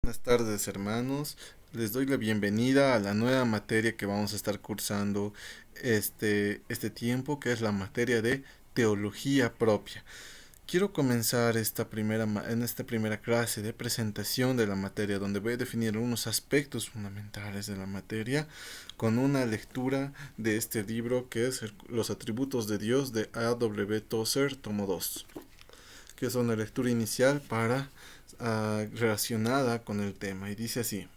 Buenas tardes, hermanos. Les doy la bienvenida a la nueva materia que vamos a estar cursando este tiempo, que es la materia de teología propia. Quiero comenzar en esta primera clase de presentación de la materia, donde voy a definir unos aspectos fundamentales de la materia con una lectura de este libro que es Los atributos de Dios de A. W. Tozer, tomo 2, que es una lectura inicial relacionada con el tema, y dice así: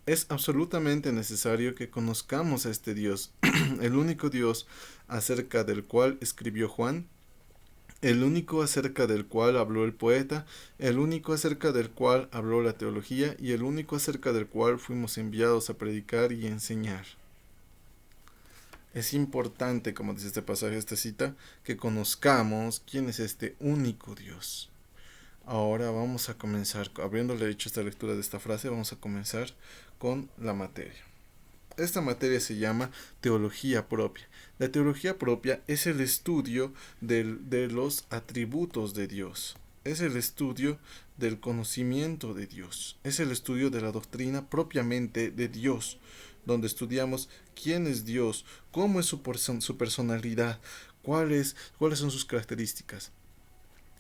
es absolutamente necesario que conozcamos a este Dios, el único Dios acerca del cual escribió Juan, el único acerca del cual habló el poeta, el único acerca del cual habló la teología y el único acerca del cual fuimos enviados a predicar y enseñar. Es importante, como dice este pasaje, esta cita, que conozcamos quién es este único Dios. Ahora vamos a comenzar, habiéndole hecho esta lectura de esta frase, vamos a comenzar con la materia. Esta materia se llama teología propia. La teología propia es el estudio de los atributos de Dios. Es el estudio del conocimiento de Dios. Es el estudio de la doctrina propiamente de Dios, donde estudiamos quién es Dios, cómo es su personalidad, cuáles son sus características.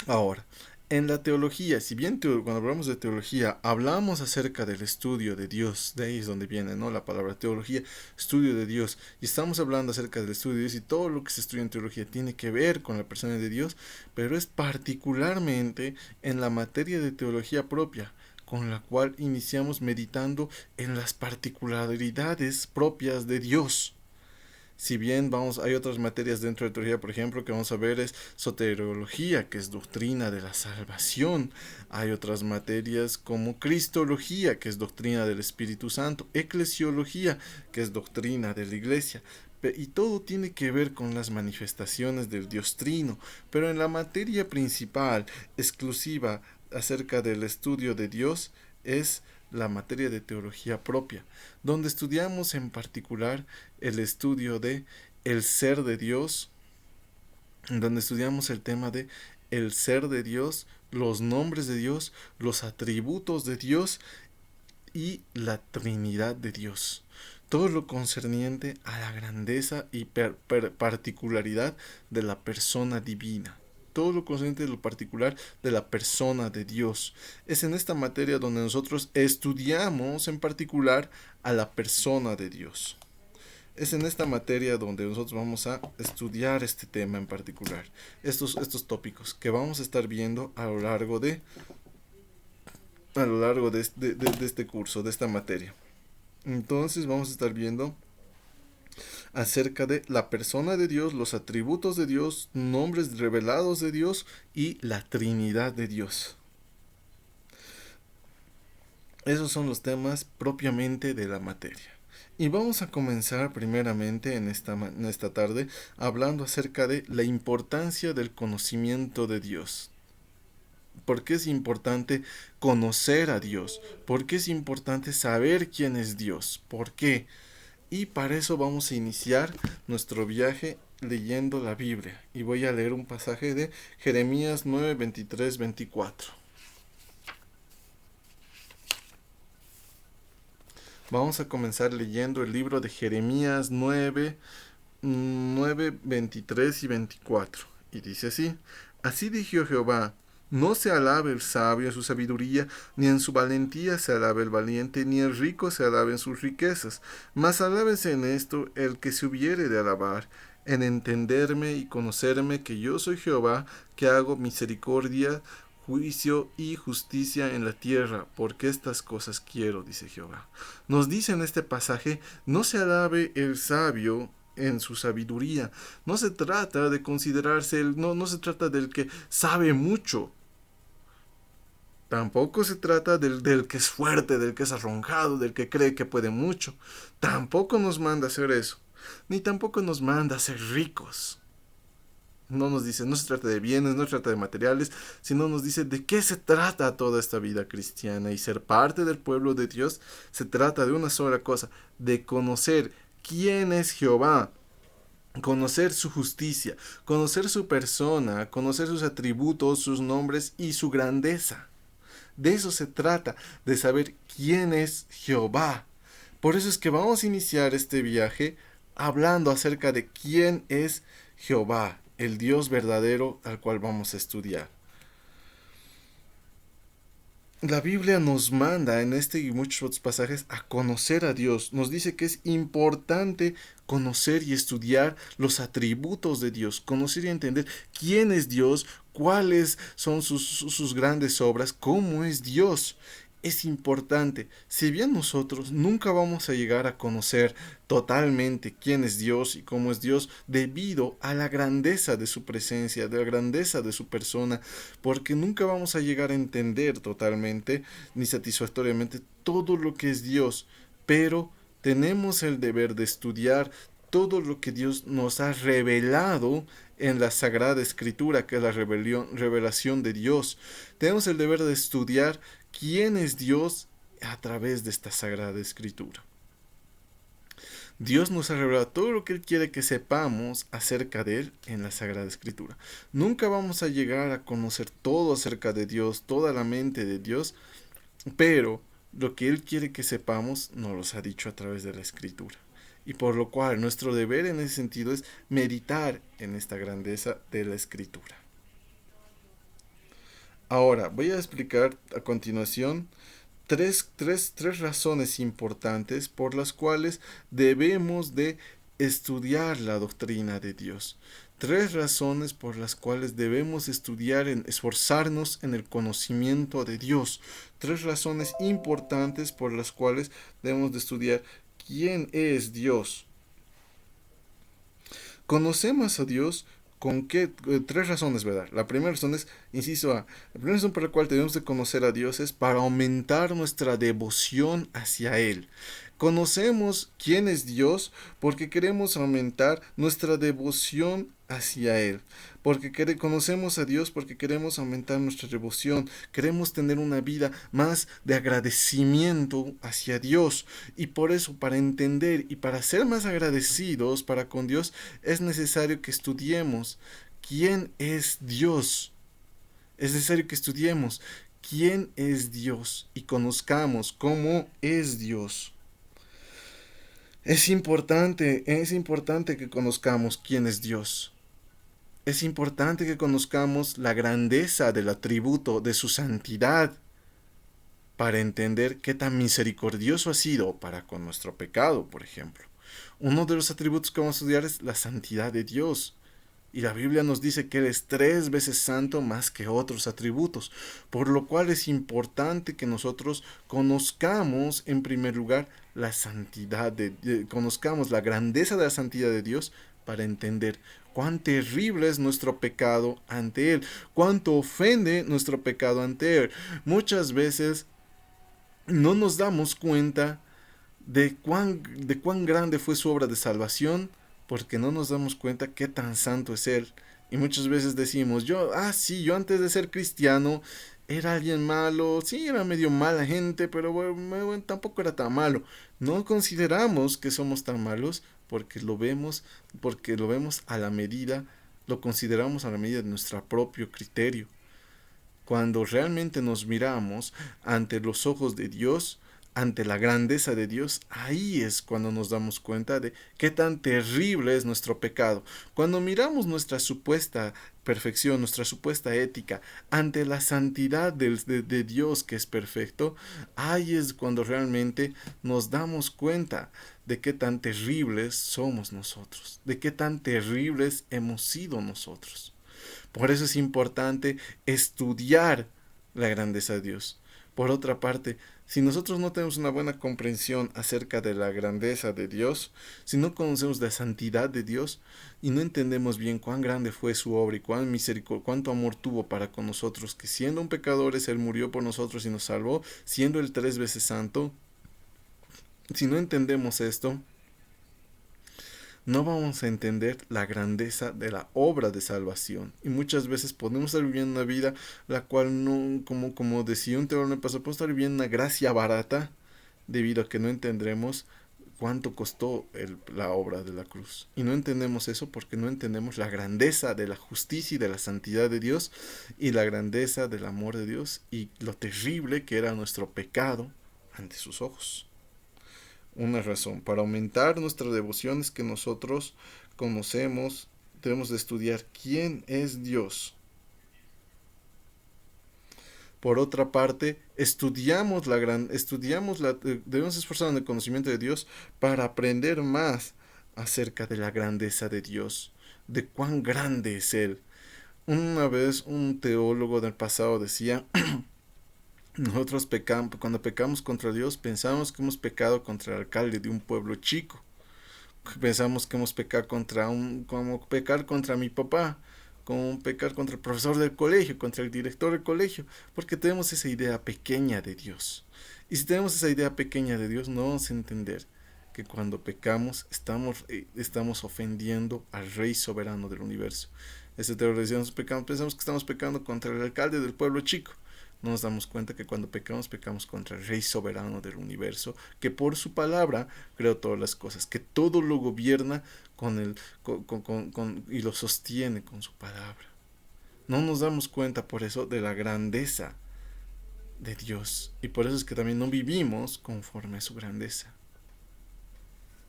Ahora, en la teología, si bien cuando hablamos de teología hablamos acerca del estudio de Dios, de ahí es donde viene, ¿no?, la palabra teología, estudio de Dios, y estamos hablando acerca del estudio de Dios, y todo lo que se estudia en teología tiene que ver con la persona de Dios, pero es particularmente en la materia de teología propia, con la cual iniciamos meditando en las particularidades propias de Dios. Si bien hay otras materias dentro de teología, por ejemplo, que vamos a ver es soteriología, que es doctrina de la salvación. Hay otras materias como cristología, que es doctrina del Espíritu Santo, eclesiología, que es doctrina de la iglesia. Y todo tiene que ver con las manifestaciones del Dios Trino. Pero en la materia principal, exclusiva acerca del estudio de Dios, es la materia de teología propia, donde estudiamos en particular el estudio de el ser de Dios, donde estudiamos el tema de el ser de Dios, los nombres de Dios, los atributos de Dios y la Trinidad de Dios. Todo lo concerniente a la grandeza y particularidad de la persona divina. Todo lo concerniente a lo particular de la persona de Dios. Es en esta materia donde nosotros estudiamos en particular a la persona de Dios. Es en esta materia donde nosotros vamos a estudiar este tema en particular. Estos tópicos que vamos a estar viendo a lo largo de este curso, de esta materia. Entonces vamos a estar viendo acerca de la persona de Dios, los atributos de Dios, nombres revelados de Dios y la Trinidad de Dios. Esos son los temas propiamente de la materia. Y vamos a comenzar primeramente en esta tarde hablando acerca de la importancia del conocimiento de Dios. ¿Por qué es importante conocer a Dios? ¿Por qué es importante saber quién es Dios? ¿Por qué? Y para eso vamos a iniciar nuestro viaje leyendo la Biblia. Y voy a leer un pasaje de Jeremías 9, 23, 24. Vamos a comenzar leyendo el libro de Jeremías 9, 23 y 24. Y dice así: así dijo Jehová: no se alabe el sabio en su sabiduría, ni en su valentía se alabe el valiente, ni el rico se alabe en sus riquezas, mas alábese en esto el que se hubiere de alabar, en entenderme y conocerme que yo soy Jehová, que hago misericordia, juicio y justicia en la tierra, porque estas cosas quiero, dice Jehová. Nos dice en este pasaje: no se alabe el sabio en su sabiduría. No se trata de considerarse no se trata del que sabe mucho. Tampoco se trata del que es fuerte, del que es arrojado, del que cree que puede mucho. Tampoco nos manda a hacer eso. Ni tampoco nos manda a ser ricos. No nos dice, no se trata de bienes, no se trata de materiales, sino nos dice de qué se trata toda esta vida cristiana. Y ser parte del pueblo de Dios se trata de una sola cosa: de conocer quién es Jehová, conocer su justicia, conocer su persona, conocer sus atributos, sus nombres y su grandeza. De eso se trata, de saber quién es Jehová. Por eso es que vamos a iniciar este viaje hablando acerca de quién es Jehová, el Dios verdadero al cual vamos a estudiar. La Biblia nos manda en este y muchos otros pasajes a conocer a Dios. Nos dice que es importante conocer y estudiar los atributos de Dios, conocer y entender quién es Dios, cuáles son sus grandes obras, cómo es Dios. Es importante. Si bien nosotros nunca vamos a llegar a conocer totalmente quién es Dios y cómo es Dios debido a la grandeza de su presencia, de la grandeza de su persona, porque nunca vamos a llegar a entender totalmente ni satisfactoriamente todo lo que es Dios, pero tenemos el deber de estudiar todo lo que Dios nos ha revelado en la Sagrada Escritura, que es la revelación de Dios. Tenemos el deber de estudiar quién es Dios a través de esta Sagrada Escritura. Dios nos ha revelado todo lo que Él quiere que sepamos acerca de Él en la Sagrada Escritura. Nunca vamos a llegar a conocer todo acerca de Dios, toda la mente de Dios, pero lo que Él quiere que sepamos nos los ha dicho a través de la Escritura. Y por lo cual nuestro deber en ese sentido es meditar en esta grandeza de la Escritura. Ahora, voy a explicar a continuación tres razones importantes por las cuales debemos de estudiar la doctrina de Dios. Tres razones por las cuales debemos estudiar, esforzarnos en el conocimiento de Dios. Tres razones importantes por las cuales debemos de estudiar quién es Dios. Conocemos a Dios con qué, tres razones, ¿verdad? La primera razón es, inciso A, la primera razón por la cual debemos de conocer a Dios es para aumentar nuestra devoción hacia Él. Conocemos quién es Dios porque queremos aumentar nuestra devoción hacia Él. Porque conocemos a Dios porque queremos aumentar nuestra devoción. Queremos tener una vida más de agradecimiento hacia Dios. Y por eso, para entender y para ser más agradecidos para con Dios, es necesario que estudiemos quién es Dios. Es necesario que estudiemos quién es Dios y conozcamos cómo es Dios. Es importante que conozcamos quién es Dios. Es importante que conozcamos la grandeza del atributo de su santidad para entender qué tan misericordioso ha sido para con nuestro pecado, por ejemplo. Uno de los atributos que vamos a estudiar es la santidad de Dios. Y la Biblia nos dice que Él es 3 veces santo más que otros atributos, por lo cual es importante que nosotros conozcamos en primer lugar la santidad, conozcamos la grandeza de la santidad de Dios para entender cuán terrible es nuestro pecado ante Él, cuánto ofende nuestro pecado ante Él. Muchas veces no nos damos cuenta de cuán grande fue su obra de salvación, porque no nos damos cuenta qué tan santo es Él. Y muchas veces decimos, yo antes de ser cristiano era alguien malo, sí, era medio mala gente, pero bueno, tampoco era tan malo. No consideramos que somos tan malos porque lo vemos a la medida, lo consideramos a la medida de nuestro propio criterio. Cuando realmente nos miramos ante los ojos de Dios, ante la grandeza de Dios, ahí es cuando nos damos cuenta de qué tan terrible es nuestro pecado. Cuando miramos nuestra supuesta perfección, nuestra supuesta ética, ante la santidad de Dios que es perfecto, ahí es cuando realmente nos damos cuenta de qué tan terribles somos nosotros, de qué tan terribles hemos sido nosotros. Por eso es importante estudiar la grandeza de Dios. Por otra parte, si nosotros no tenemos una buena comprensión acerca de la grandeza de Dios, si no conocemos la santidad de Dios y no entendemos bien cuán grande fue su obra y cuánto amor tuvo para con nosotros, que siendo un pecadores Él murió por nosotros y nos salvó, siendo Él 3 veces santo, si no entendemos esto, no vamos a entender la grandeza de la obra de salvación. Y muchas veces podemos estar viviendo una vida la cual no, como decía un teólogo en el pasado, podemos estar viviendo una gracia barata debido a que no entendremos cuánto costó la obra de la cruz. Y no entendemos eso porque no entendemos la grandeza de la justicia y de la santidad de Dios y la grandeza del amor de Dios y lo terrible que era nuestro pecado ante sus ojos. Una razón para aumentar nuestra devoción es que nosotros conocemos, debemos de estudiar quién es Dios. Por otra parte, debemos esforzarnos en el conocimiento de Dios para aprender más acerca de la grandeza de Dios, de cuán grande es Él. Una vez un teólogo del pasado decía, nosotros pecamos, cuando pecamos contra Dios, pensamos que hemos pecado contra el alcalde de un pueblo chico. Pensamos que hemos pecado como pecar contra mi papá, como pecar contra el profesor del colegio, contra el director del colegio, porque tenemos esa idea pequeña de Dios. Y si tenemos esa idea pequeña de Dios, no vamos a entender que cuando pecamos estamos ofendiendo al Rey soberano del universo. Ese terrorismo pensamos que estamos pecando contra el alcalde del pueblo chico. No nos damos cuenta que cuando pecamos, pecamos contra el Rey soberano del universo, que por su palabra creó todas las cosas, que todo lo gobierna y lo sostiene con su palabra. No nos damos cuenta por eso de la grandeza de Dios, y por eso es que también no vivimos conforme a su grandeza.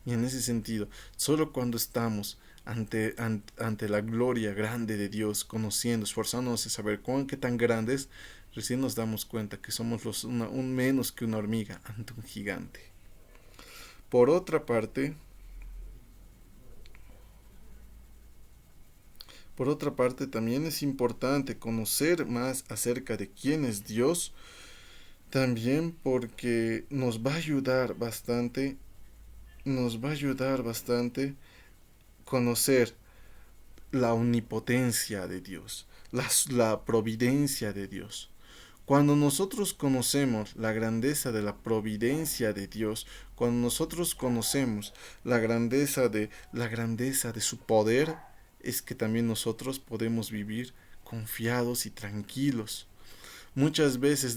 Y en ese sentido, solo cuando estamos ante la gloria grande de Dios, conociendo, esforzándonos en saber qué tan grande es, recién nos damos cuenta que somos un menos que una hormiga ante un gigante. Por otra parte, también es importante conocer más acerca de quién es Dios, también porque nos va a ayudar bastante conocer la omnipotencia de Dios, la providencia de Dios. Cuando nosotros conocemos la grandeza de la providencia de Dios, cuando nosotros conocemos la grandeza de su poder, es que también nosotros podemos vivir confiados y tranquilos. Muchas veces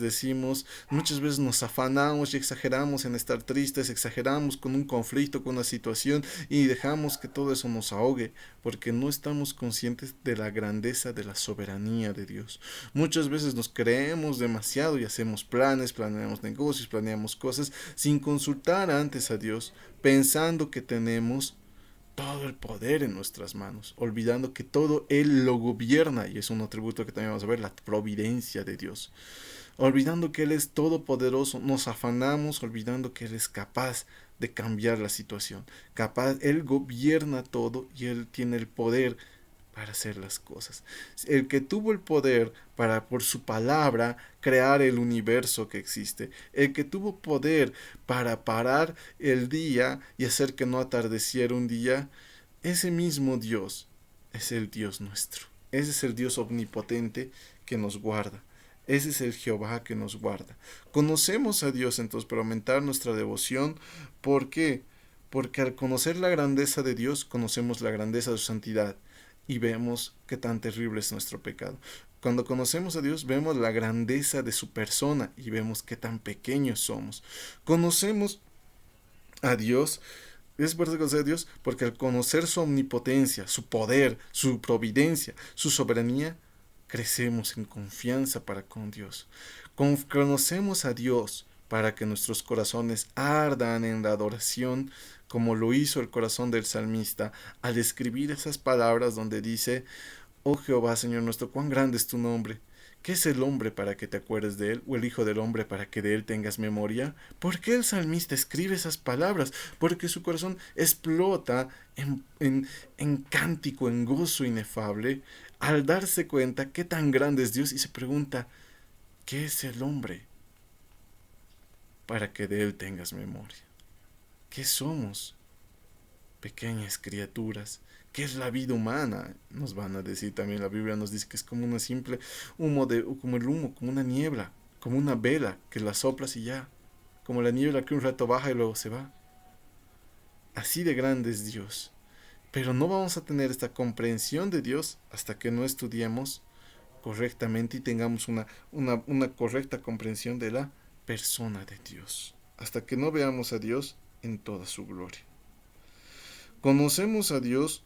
nos afanamos y exageramos en estar tristes, exageramos con un conflicto, con una situación y dejamos que todo eso nos ahogue, porque no estamos conscientes de la grandeza de la soberanía de Dios. Muchas veces nos creemos demasiado y hacemos planes, planeamos negocios, planeamos cosas sin consultar antes a Dios, pensando que tenemos todo el poder en nuestras manos, olvidando que todo Él lo gobierna, y es un atributo que también vamos a ver, la providencia de Dios. Olvidando que Él es todopoderoso, nos afanamos olvidando que Él es capaz de cambiar la situación. Él gobierna todo y Él tiene el poder para hacer las cosas. El que tuvo el poder para, por su palabra, crear el universo que existe. El que tuvo poder para parar el día y hacer que no atardeciera un día. Ese mismo Dios es el Dios nuestro. Ese es el Dios omnipotente que nos guarda. Ese es el Jehová que nos guarda. Conocemos a Dios entonces para aumentar nuestra devoción. ¿Por qué? Porque al conocer la grandeza de Dios, conocemos la grandeza de su santidad y vemos qué tan terrible es nuestro pecado. Cuando conocemos a Dios, vemos la grandeza de su persona y vemos qué tan pequeños somos. Conocemos a Dios, es por conocer a Dios, porque al conocer su omnipotencia, su poder, su providencia, su soberanía, crecemos en confianza para con Dios. Conocemos a Dios para que nuestros corazones ardan en la adoración, como lo hizo el corazón del salmista al escribir esas palabras donde dice: oh Jehová, Señor nuestro, cuán grande es tu nombre. ¿Qué es el hombre para que te acuerdes de él? ¿O el hijo del hombre para que de él tengas memoria? ¿Por qué el salmista escribe esas palabras? Porque su corazón explota en cántico, en gozo inefable, al darse cuenta qué tan grande es Dios y se pregunta: ¿qué es el hombre para que de él tengas memoria? ¿Qué somos? Pequeñas criaturas. ¿Qué es la vida humana? Nos van a decir también, la Biblia nos dice que es como una simple como el humo, como una niebla, como una vela que la soplas y ya, como la niebla que un rato baja y luego se va. Así de grande es Dios. Pero no vamos a tener esta comprensión de Dios hasta que no estudiemos correctamente y tengamos una correcta comprensión de la persona de Dios. Hasta que no veamos a Dios en toda su gloria. Conocemos a Dios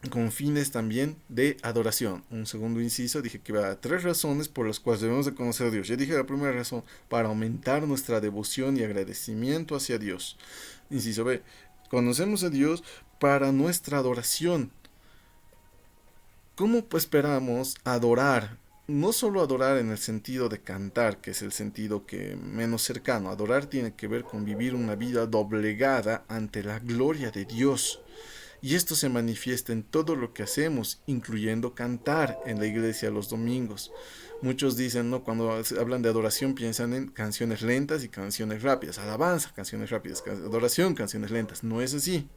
con fines también de adoración. Un segundo inciso, dije que iba a 3 razones por las cuales debemos de conocer a Dios. Ya dije la primera razón, para aumentar nuestra devoción y agradecimiento hacia Dios. Inciso B, conocemos a Dios para nuestra adoración. ¿Cómo esperamos adorar? No solo adorar en el sentido de cantar, que es el sentido que menos cercano. Adorar tiene que ver con vivir una vida doblegada ante la gloria de Dios. Y esto se manifiesta en todo lo que hacemos, incluyendo cantar en la iglesia los domingos. Muchos dicen, ¿no? Cuando hablan de adoración piensan en canciones lentas y canciones rápidas. Alabanza, canciones rápidas. Adoración, canciones lentas. No es así.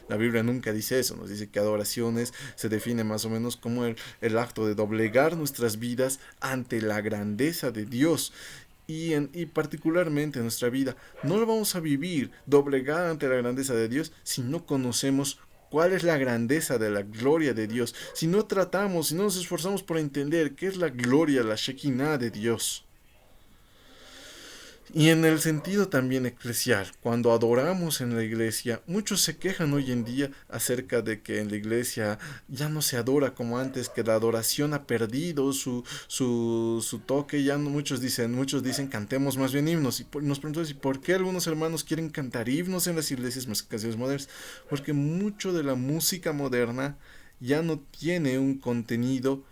La Biblia nunca dice eso. Nos dice que adoraciones se define más o menos como el acto de doblegar nuestras vidas ante la grandeza de Dios. Y particularmente en nuestra vida, no lo vamos a vivir doblegada ante la grandeza de Dios si no conocemos cuál es la grandeza de la gloria de Dios, si no tratamos, si no nos esforzamos por entender qué es la gloria, la Shekinah de Dios. Y en el sentido también eclesial, cuando adoramos en la iglesia, muchos se quejan hoy en día acerca de que en la iglesia ya no se adora como antes, que la adoración ha perdido su toque, ya no, muchos dicen cantemos más bien himnos. Y nos preguntamos, ¿y por qué algunos hermanos quieren cantar himnos en las iglesias más que canciones modernas? Porque mucho de la música moderna ya no tiene un contenido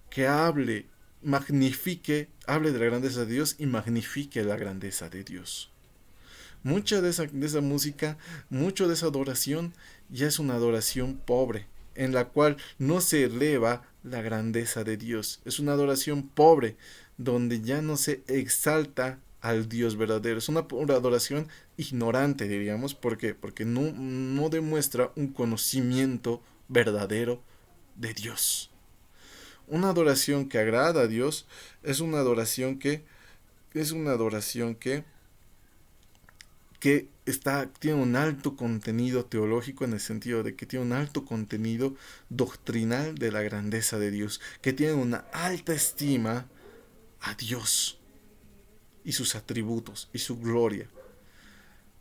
que hable de la grandeza de Dios y magnifique la grandeza de Dios. Mucha de esa música, mucho de esa adoración ya es una adoración pobre, en la cual no se eleva la grandeza de Dios. Es una adoración pobre, donde ya no se exalta al Dios verdadero. Es una adoración ignorante, diríamos. ¿Por qué? Porque no demuestra un conocimiento verdadero de Dios. Una adoración que agrada a Dios es una adoración que tiene un alto contenido teológico, en el sentido de que tiene un alto contenido doctrinal de la grandeza de Dios, que tiene una alta estima a Dios y sus atributos y su gloria.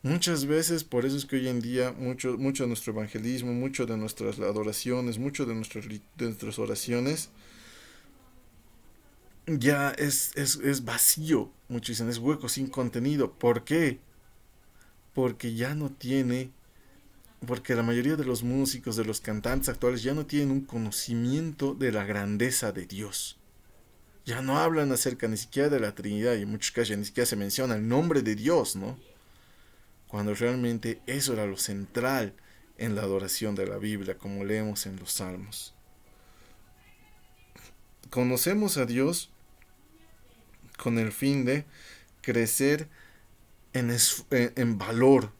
Muchas veces, por eso es que hoy en día mucho de nuestro evangelismo, mucho de nuestras adoraciones, mucho de nuestras oraciones ya es vacío. Muchos dicen es hueco, sin contenido. ¿Por qué? Porque ya no tiene, porque la mayoría de los músicos, de los cantantes actuales ya no tienen un conocimiento de la grandeza de Dios. Ya no hablan acerca ni siquiera de la Trinidad, y en muchos casos ya ni siquiera se menciona el nombre de Dios, ¿no? Cuando realmente eso era lo central en la adoración de la Biblia, como leemos en los Salmos. Conocemos a Dios con el fin de crecer en valor,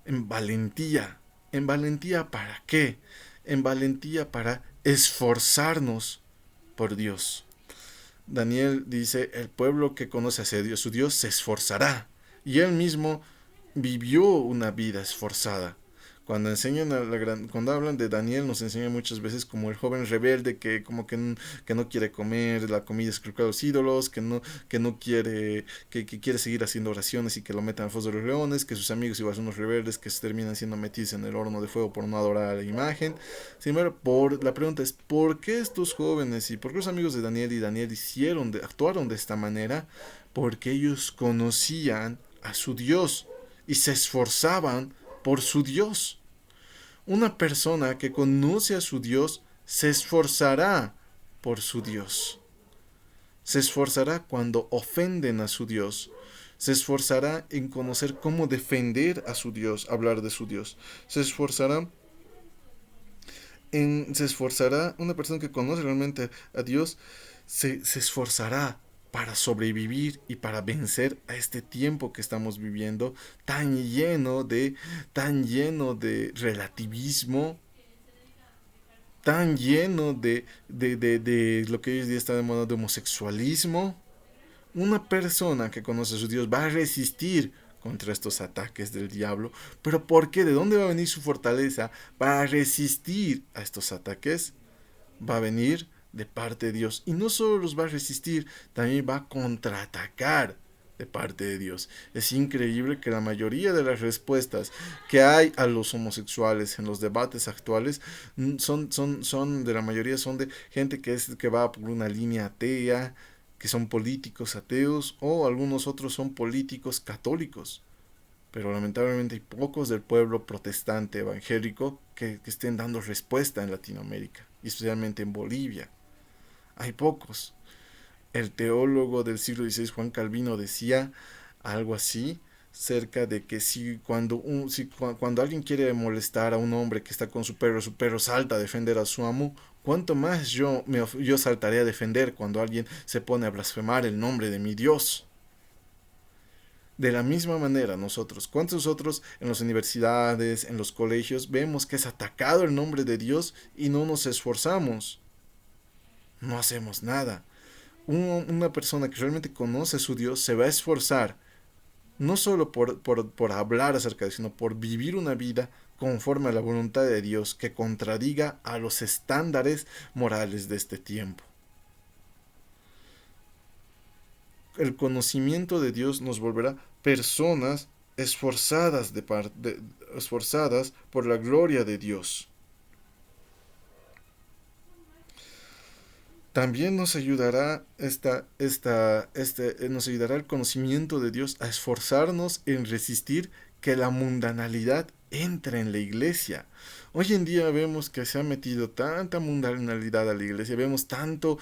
en valentía. ¿En valentía para qué? En valentía para esforzarnos por Dios. Daniel dice, el pueblo que conoce a Dios, su Dios, se esforzará. Y él mismo vivió una vida esforzada. Cuando hablan de Daniel, nos enseñan muchas veces como el joven rebelde que como que no quiere comer la comida esculpida a los ídolos, que no quiere, que quiere seguir haciendo oraciones y que lo metan al foso de los leones, que sus amigos igual son unos rebeldes que se terminan siendo metidos en el horno de fuego por no adorar a la imagen. Sin embargo, la pregunta es, ¿por qué estos jóvenes y por qué los amigos de Daniel actuaron de esta manera? Porque ellos conocían a su Dios y se esforzaban por su Dios. Una persona que conoce a su Dios se esforzará por su Dios. Se esforzará cuando ofenden a su Dios. Se esforzará en conocer cómo defender a su Dios, hablar de su Dios. Se esforzará, una persona que conoce realmente a Dios, se esforzará para sobrevivir y para vencer a este tiempo que estamos viviendo tan lleno de relativismo, tan lleno de lo que hoy en día está de moda de homosexualismo. Una persona que conoce a su Dios va a resistir contra estos ataques del diablo. ¿Pero por qué? ¿De dónde va a venir su fortaleza para resistir a estos ataques? Va a venir de parte de Dios. Y no solo los va a resistir, también va a contraatacar de parte de Dios. Es increíble que la mayoría de las respuestas que hay a los homosexuales en los debates actuales son de la mayoría son de gente que va por una línea atea, que son políticos ateos o algunos otros son políticos católicos. Pero lamentablemente hay pocos del pueblo protestante evangélico que estén dando respuesta en Latinoamérica, y especialmente en Bolivia. Hay pocos. El teólogo del siglo XVI, Juan Calvino, decía algo así, cerca de que cuando alguien quiere molestar a un hombre que está con su perro salta a defender a su amo, ¿cuánto más yo saltaré a defender cuando alguien se pone a blasfemar el nombre de mi Dios? De la misma manera nosotros, ¿cuántos nosotros en las universidades, en los colegios, vemos que es atacado el nombre de Dios y no nos esforzamos? No hacemos nada. Una persona que realmente conoce a su Dios se va a esforzar, no solo por hablar acerca de eso, sino por vivir una vida conforme a la voluntad de Dios que contradiga a los estándares morales de este tiempo. El conocimiento de Dios nos volverá personas esforzadas por la gloria de Dios. También nos ayudará el conocimiento de Dios a esforzarnos en resistir que la mundanalidad entre en la iglesia. Hoy en día vemos que se ha metido tanta mundanalidad a la iglesia, vemos tanto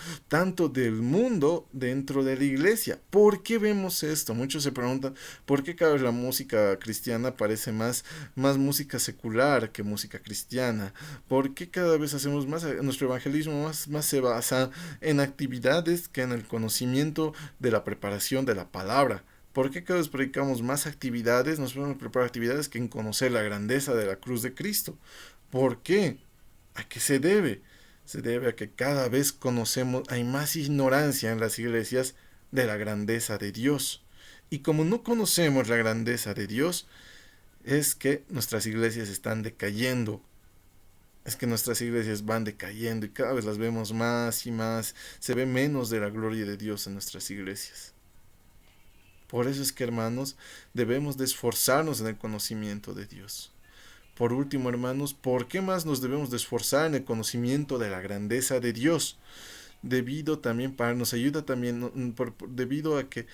del mundo dentro de la iglesia. ¿Por qué vemos esto? Muchos se preguntan, ¿por qué cada vez la música cristiana parece más música secular que música cristiana? ¿Por qué cada vez hacemos nuestro evangelismo más se basa en actividades que en el conocimiento de la preparación de la palabra? ¿Por qué cada vez predicamos más actividades, nos podemos preparar actividades que en conocer la grandeza de la cruz de Cristo? ¿Por qué? ¿A qué se debe? Se debe a que cada vez hay más ignorancia en las iglesias de la grandeza de Dios. Y como no conocemos la grandeza de Dios, es que nuestras iglesias están decayendo. Es que nuestras iglesias van decayendo y cada vez las vemos más y más. Se ve menos de la gloria de Dios en nuestras iglesias. Por eso es que, hermanos, debemos de esforzarnos en el conocimiento de Dios. Por último, hermanos, ¿por qué más nos debemos de esforzar en el conocimiento de la grandeza de Dios? Nos ayuda también, debido a que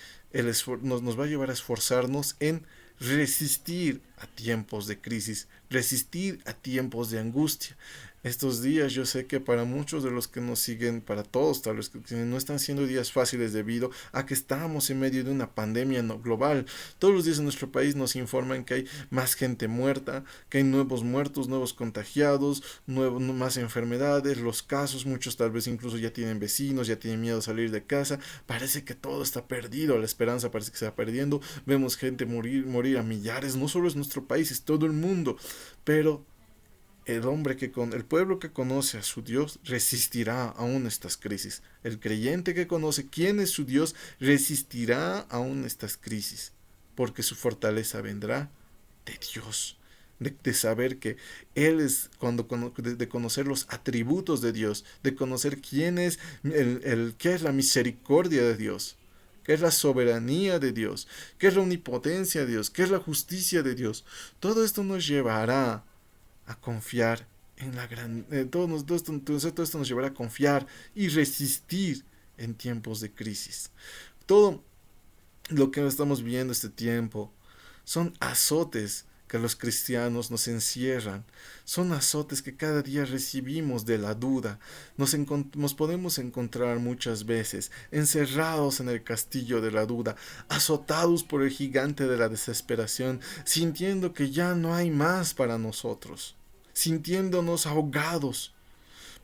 nos va a llevar a esforzarnos en resistir a tiempos de crisis, resistir a tiempos de angustia. Estos días yo sé que para muchos de los que nos siguen, para todos tal vez, que no están siendo días fáciles debido a que estamos en medio de una pandemia global. Todos los días en nuestro país nos informan que hay más gente muerta, que hay nuevos muertos, nuevos contagiados, más enfermedades, los casos, muchos tal vez incluso ya tienen vecinos, ya tienen miedo a salir de casa. Parece que todo está perdido, la esperanza parece que se va perdiendo. Vemos gente morir a millares, no solo es nuestro país, es todo el mundo. Pero el pueblo que conoce a su Dios resistirá aún estas crisis. El creyente que conoce quién es su Dios resistirá aún estas crisis, porque su fortaleza vendrá de Dios, de saber que Él es, de conocer los atributos de Dios, de conocer quién es qué es la misericordia de Dios, qué es la soberanía de Dios, qué es la omnipotencia de Dios, qué es la justicia de Dios. Todo esto nos llevará a confiar en la gran... todo esto nos llevará a confiar y resistir en tiempos de crisis. Todo lo que estamos viviendo este tiempo son azotes que los cristianos nos encierran, son azotes que cada día recibimos de la duda. Nos podemos encontrar muchas veces encerrados en el castillo de la duda, azotados por el gigante de la desesperación, sintiendo que ya no hay más para nosotros, sintiéndonos ahogados.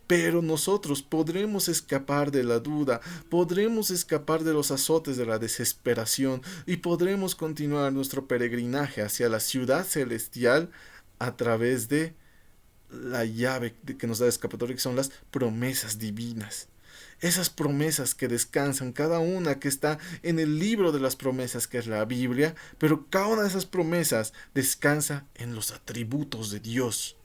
Pero nosotros podremos escapar de la duda, podremos escapar de los azotes de la desesperación y podremos continuar nuestro peregrinaje hacia la ciudad celestial a través de la llave que nos da escapatoria, que son las promesas divinas. Esas promesas que descansan, cada una que está en el libro de las promesas, que es la Biblia, pero cada una de esas promesas descansa en los atributos de Dios.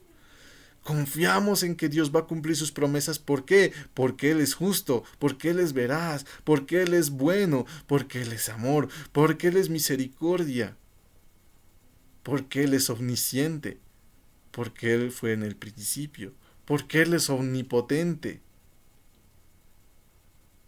Confiamos en que Dios va a cumplir sus promesas. ¿Por qué? Porque Él es justo, porque Él es veraz, porque Él es bueno, porque Él es amor, porque Él es misericordia, porque Él es omnisciente, porque Él fue en el principio, porque Él es omnipotente,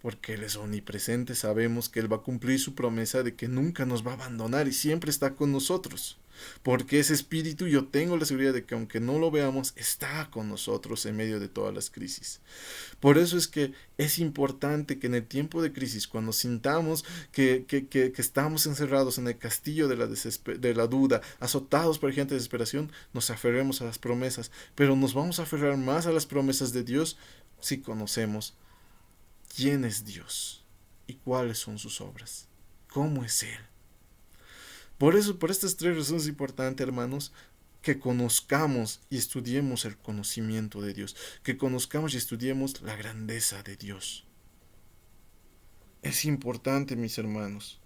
porque Él es omnipresente. Sabemos que Él va a cumplir su promesa de que nunca nos va a abandonar y siempre está con nosotros. Porque ese espíritu, yo tengo la seguridad de que aunque no lo veamos, está con nosotros en medio de todas las crisis. Por eso es que es importante que en el tiempo de crisis, cuando sintamos que estamos encerrados en el castillo de la duda, azotados por gente de desesperación, nos aferremos a las promesas. Pero nos vamos a aferrar más a las promesas de Dios si conocemos quién es Dios y cuáles son sus obras, cómo es Él. Por eso, por estas tres razones es importante, hermanos, que conozcamos y estudiemos el conocimiento de Dios, que conozcamos y estudiemos la grandeza de Dios. Es importante, mis hermanos,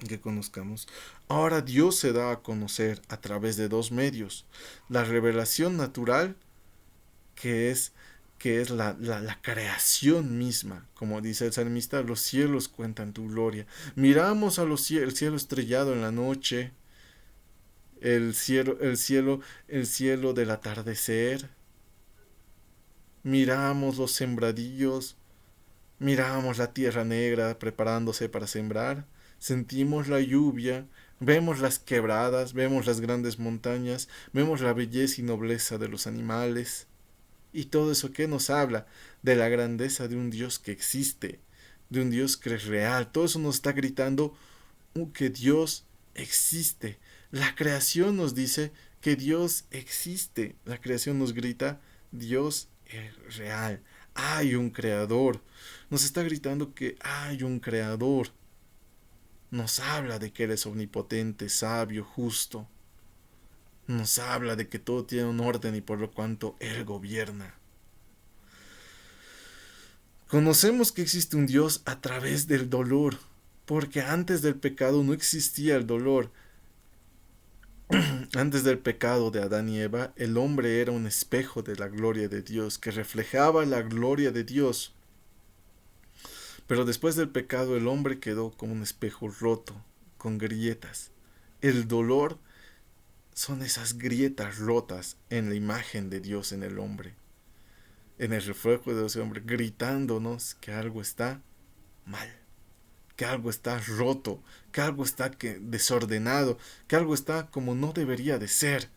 que conozcamos. Ahora Dios se da a conocer a través de dos medios: la revelación natural, que es la creación misma. Como dice el salmista, los cielos cuentan tu gloria. Miramos a el cielo estrellado en la noche, el cielo del atardecer. Miramos los sembradíos, miramos la tierra negra preparándose para sembrar, sentimos la lluvia, vemos las quebradas, vemos las grandes montañas, vemos la belleza y nobleza de los animales. Y todo eso que nos habla de la grandeza de un Dios que existe, de un Dios que es real. Todo eso nos está gritando que Dios existe. La creación nos dice que Dios existe. La creación nos grita: Dios es real. Hay un creador. Nos está gritando que hay un creador. Nos habla de que Él es omnipotente, sabio, justo. Nos habla de que todo tiene un orden y por lo cuanto Él gobierna. Conocemos que existe un Dios a través del dolor, porque antes del pecado no existía el dolor. Antes del pecado de Adán y Eva, el hombre era un espejo de la gloria de Dios, que reflejaba la gloria de Dios. Pero después del pecado, el hombre quedó como un espejo roto, con grietas. El dolor son esas grietas rotas en la imagen de Dios en el hombre, en el reflejo de ese hombre, gritándonos que algo está mal, que algo está roto, que algo está desordenado, que algo está como no debería de ser.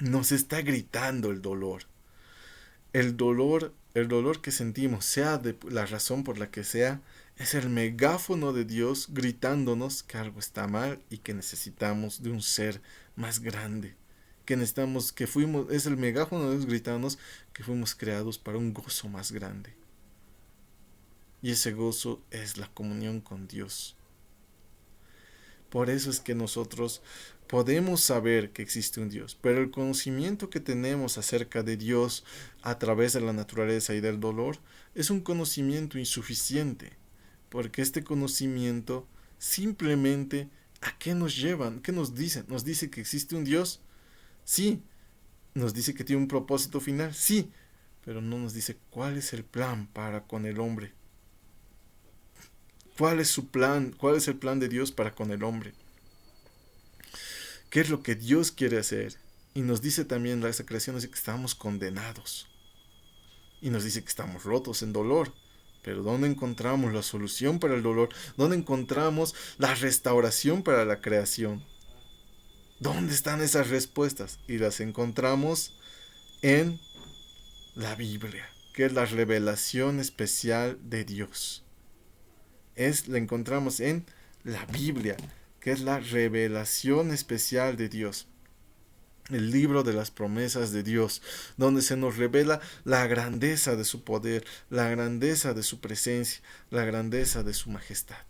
Nos está gritando el dolor. El dolor que sentimos, sea de la razón por la que sea, es el megáfono de Dios gritándonos que algo está mal y que necesitamos de un ser más grande. Que necesitamos, es el megáfono de Dios gritándonos que fuimos creados para un gozo más grande. Y ese gozo es la comunión con Dios. Por eso es que nosotros podemos saber que existe un Dios, pero el conocimiento que tenemos acerca de Dios a través de la naturaleza y del dolor es un conocimiento insuficiente, porque este conocimiento simplemente, ¿a qué nos llevan? ¿Qué nos dicen? ¿Nos dice que existe un Dios? Sí. ¿Nos dice que tiene un propósito final? Sí. Pero no nos dice cuál es el plan para con el hombre. ¿Cuál es su plan? ¿Cuál es el plan de Dios para con el hombre? ¿Qué es lo que Dios quiere hacer? Y nos dice también la creación, dice que estamos condenados. Y nos dice que estamos rotos en dolor. Pero ¿dónde encontramos la solución para el dolor? ¿Dónde encontramos la restauración para la creación? ¿Dónde están esas respuestas? Y las encontramos en la Biblia, que es la revelación especial de Dios. La encontramos en la Biblia, que es la revelación especial de Dios. El libro de las promesas de Dios, donde se nos revela la grandeza de su poder, la grandeza de su presencia, la grandeza de su majestad.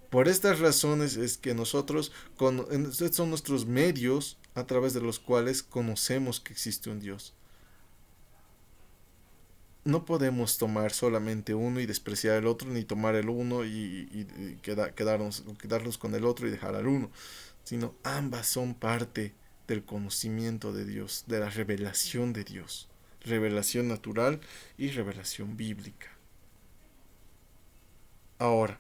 Por estas razones es que nosotros, estos son nuestros medios a través de los cuales conocemos que existe un Dios. No podemos tomar solamente uno y despreciar el otro, ni tomar el uno y quedarnos con el otro y dejar al uno, sino ambas son parte del conocimiento de Dios, de la revelación de Dios, revelación natural y revelación bíblica. Ahora,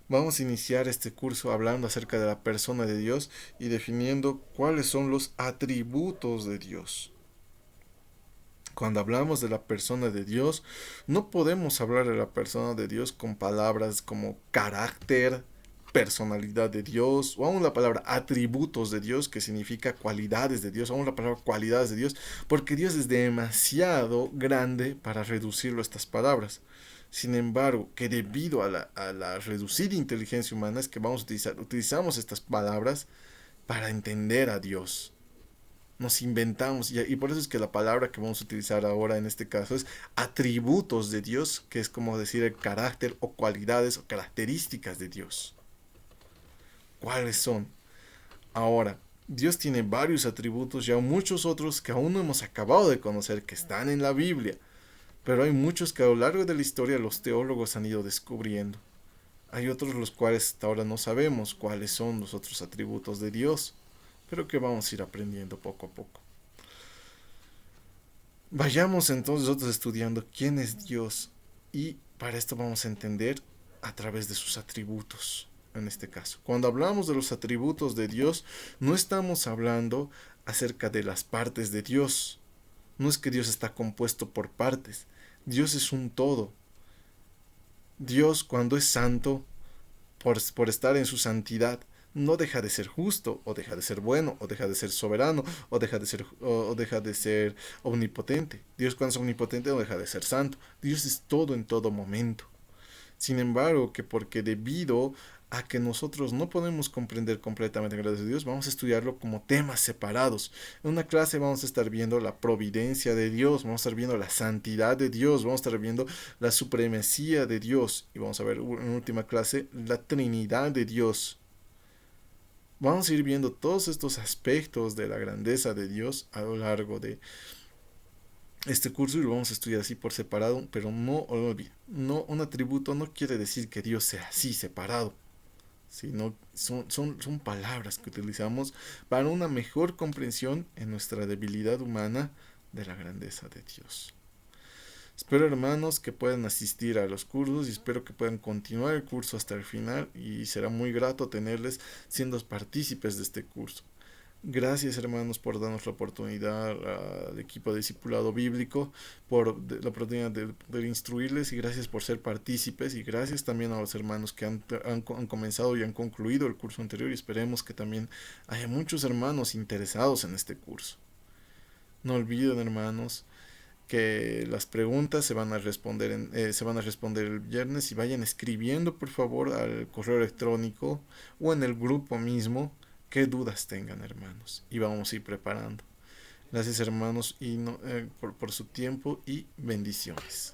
vamos a iniciar este curso hablando acerca de la persona de Dios y definiendo cuáles son los atributos de Dios. Cuando hablamos de la persona de Dios, no podemos hablar de la persona de Dios con palabras como carácter, personalidad de Dios, o aún la palabra atributos de Dios, que significa cualidades de Dios, aún la palabra cualidades de Dios, porque Dios es demasiado grande para reducirlo a estas palabras. Sin embargo, que debido a la reducida inteligencia humana es que utilizamos estas palabras para entender a Dios. Nos inventamos, y por eso es que la palabra que vamos a utilizar ahora en este caso es atributos de Dios, que es como decir el carácter o cualidades o características de Dios. ¿Cuáles son? Ahora, Dios tiene varios atributos y hay muchos otros que aún no hemos acabado de conocer, que están en la Biblia, pero hay muchos que a lo largo de la historia los teólogos han ido descubriendo. Hay otros los cuales hasta ahora no sabemos cuáles son los otros atributos de Dios, pero que vamos a ir aprendiendo poco a poco. Vayamos entonces nosotros estudiando quién es Dios, y para esto vamos a entender a través de sus atributos. En este caso, cuando hablamos de los atributos de Dios, no estamos hablando acerca de las partes de Dios. No es que Dios está compuesto por partes. Dios es un todo. Dios, cuando es santo, por estar en su santidad, no deja de ser justo, o deja de ser bueno, o deja de ser soberano, o deja de ser omnipotente. Dios, cuando es omnipotente, no deja de ser santo. Dios es todo en todo momento. Sin embargo, que porque debido a que nosotros no podemos comprender completamente la gracia de Dios, vamos a estudiarlo como temas separados. En una clase vamos a estar viendo la providencia de Dios, vamos a estar viendo la santidad de Dios, vamos a estar viendo la supremacía de Dios, y vamos a ver en última clase la Trinidad de Dios. Vamos a ir viendo todos estos aspectos de la grandeza de Dios a lo largo de este curso, y lo vamos a estudiar así por separado, pero no olviden, no, un atributo no quiere decir que Dios sea así separado, sino son palabras que utilizamos para una mejor comprensión en nuestra debilidad humana de la grandeza de Dios. Espero, hermanos, que puedan asistir a los cursos, y espero que puedan continuar el curso hasta el final, y será muy grato tenerles siendo partícipes de este curso. Gracias, hermanos, por darnos la oportunidad al equipo de discipulado bíblico, por la oportunidad de instruirles, y gracias por ser partícipes, y gracias también a los hermanos que han comenzado y han concluido el curso anterior, y esperemos que también haya muchos hermanos interesados en este curso. No olviden, hermanos, que las preguntas se van a responder el viernes, y vayan escribiendo por favor al correo electrónico o en el grupo mismo qué dudas tengan, hermanos, y vamos a ir preparando. Gracias, hermanos, y por su tiempo, y bendiciones.